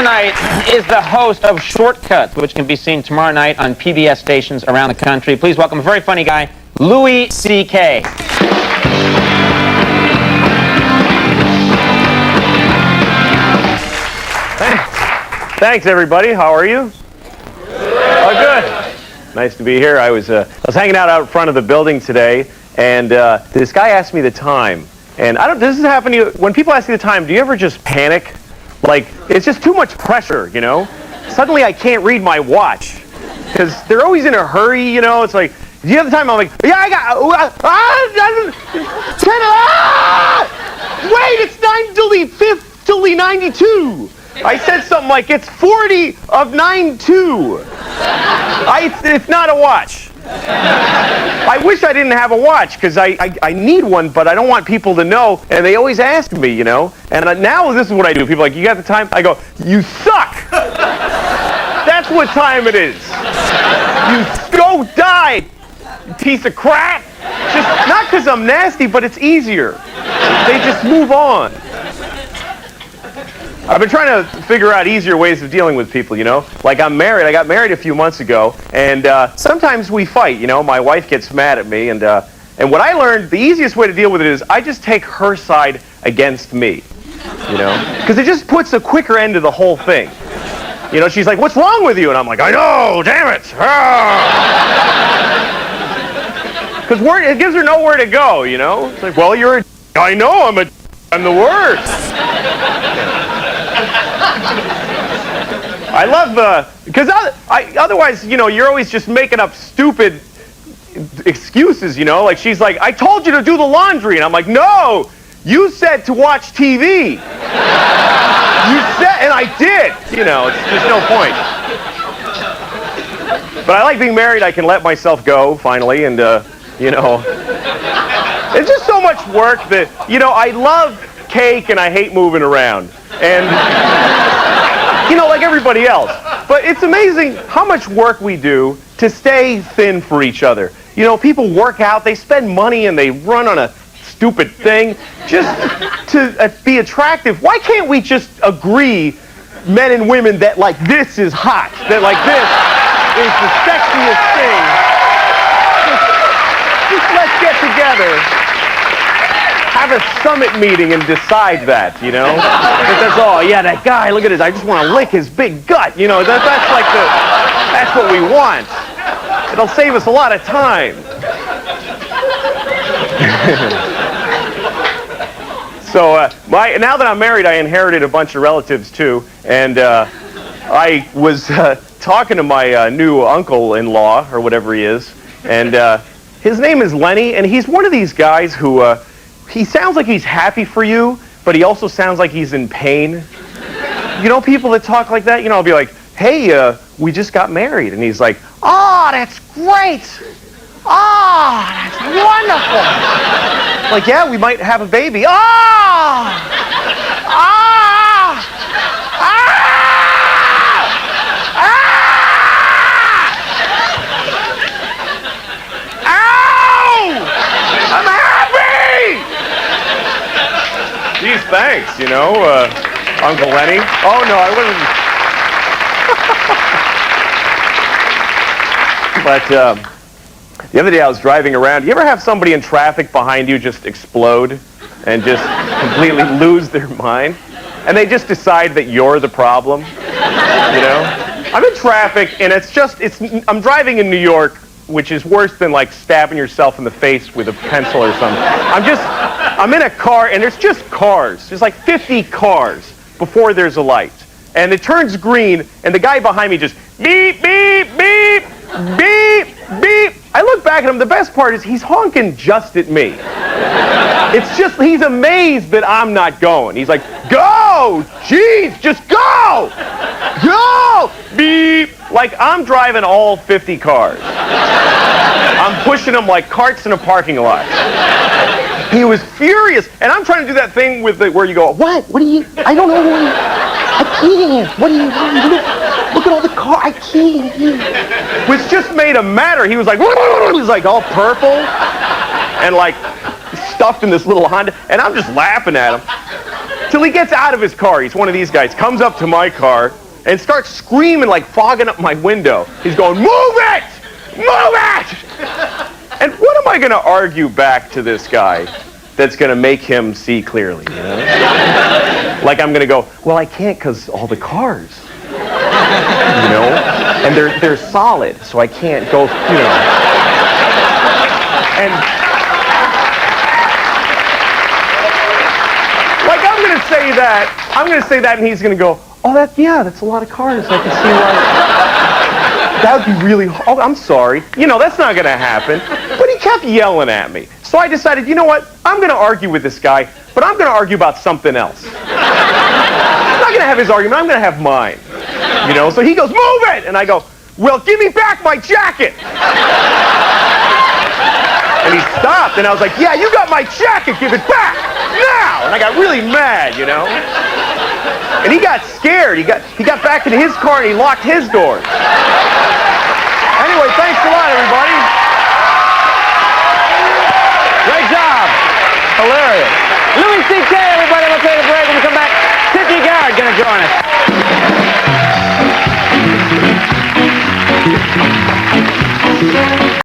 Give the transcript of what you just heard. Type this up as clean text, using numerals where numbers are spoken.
tonight is the host of Shortcuts, which can be seen tomorrow night on PBS stations around the country. Please welcome a very funny guy, Louis C.K. Thanks, everybody. How are you? Oh, good. Nice to be here. I was hanging out front of the building today, and this guy asked me the time. And does this happen to you? When people ask you the time, do you ever just panic? Like, it's just too much pressure, you know? Suddenly I can't read my watch. Because they're always in a hurry, you know? It's like, do you have the time? I'm like, yeah, I got, 10, wait, it's 9 till the 92. I said something like, it's 40 of 9-2. It's not a watch. I wish I didn't have a watch, because I need one, but I don't want people to know, and they always ask me, you know? And now this is what I do. People are like, you got the time? I go, you suck! That's what time it is. You go die, you piece of crap! Just, not because I'm nasty, but it's easier. They just move on. I've been trying to figure out easier ways of dealing with people, you know? Like, I'm married. I got married a few months ago, and sometimes we fight, you know? My wife gets mad at me, and what I learned, the easiest way to deal with it is I just take her side against me, you know? Because it just puts a quicker end to the whole thing. You know, she's like, what's wrong with you? And I'm like, I know, damn it! Because it gives her nowhere to go, you know? It's like, well, I know I'm the worst. I love because otherwise, you know, you're always just making up stupid excuses, you know? Like, she's like, I told you to do the laundry. And I'm like, no, you said to watch TV. You said, and I did. You know, it's just no point. But I like being married. I can let myself go, finally, and, you know. It's just so much work that, you know, I love cake and I hate moving around. And... you know, like everybody else. But it's amazing how much work we do to stay thin for each other. You know, people work out, they spend money, and they run on a stupid thing just to be attractive. Why can't we just agree, men and women, that, like, this is hot? That, like, this is the sexiest thing? Just let's get together. Have a summit meeting and decide that, you know? But that's all. Yeah, that guy, look at this. I just want to lick his big gut. You know, that's what we want. It'll save us a lot of time. So, now that I'm married, I inherited a bunch of relatives, too. And I was talking to my new uncle-in-law, or whatever he is. And his name is Lenny, and he's one of these guys who... he sounds like he's happy for you, but he also sounds like he's in pain. You know people that talk like that? You know, I'll be like, hey, we just got married. And he's like, oh, that's great. Oh, that's wonderful. Like, yeah, we might have a baby. Oh! Ah! Ah! Ow! I'm happy! Geez, thanks, you know, Uncle Lenny. Oh, no, I wasn't. But the other day I was driving around. You ever have somebody in traffic behind you just explode and just completely lose their mind? And they just decide that you're the problem, you know? I'm in traffic, and I'm driving in New York, which is worse than, like, stabbing yourself in the face with a pencil or something. I'm in a car, and there's just cars. There's like 50 cars before there's a light. And it turns green, and the guy behind me just beep, beep, beep, beep, beep. I look back at him. The best part is he's honking just at me. It's just, he's amazed that I'm not going. He's like, go! Jeez, just go! Go! Beep! Like, I'm driving all 50 cars. I'm pushing them like carts in a parking lot. He was furious, and I'm trying to do that thing with where you go, what? What are you? I don't know. I can't. What are you? Look at all the cars. I can't. Which just made him madder. He was like all purple and like stuffed in this little Honda, and I'm just laughing at him. till he gets out of his car. He's one of these guys. Comes up to my car and starts screaming, like fogging up my window. He's going, "Move it! Move it!" And what am I going to argue back to this guy that's going to make him see clearly, you know? Like I'm going to go, "Well, I can't because all the cars, you know, and they're solid, so I can't go, you know." And like I'm going to say that, and he's going to go, "Oh, that's a lot of cars. I can see why. That would be really, oh, I'm sorry. You know, that's not going to happen." But he kept yelling at me. So I decided, you know what? I'm going to argue with this guy, but I'm going to argue about something else. I'm not going to have his argument. I'm going to have mine. You know, so he goes, "Move it!" And I go, "Well, give me back my jacket." And he stopped, and I was like, "Yeah, you got my jacket. Give it back now!" And I got really mad, you know. And he got scared. He got back in his car and he locked his doors. Anyway, thanks a lot, everybody. Great job. Hilarious. Louis C.K., everybody. Let's take a break. When we come back, Tiki Garrett going to join us.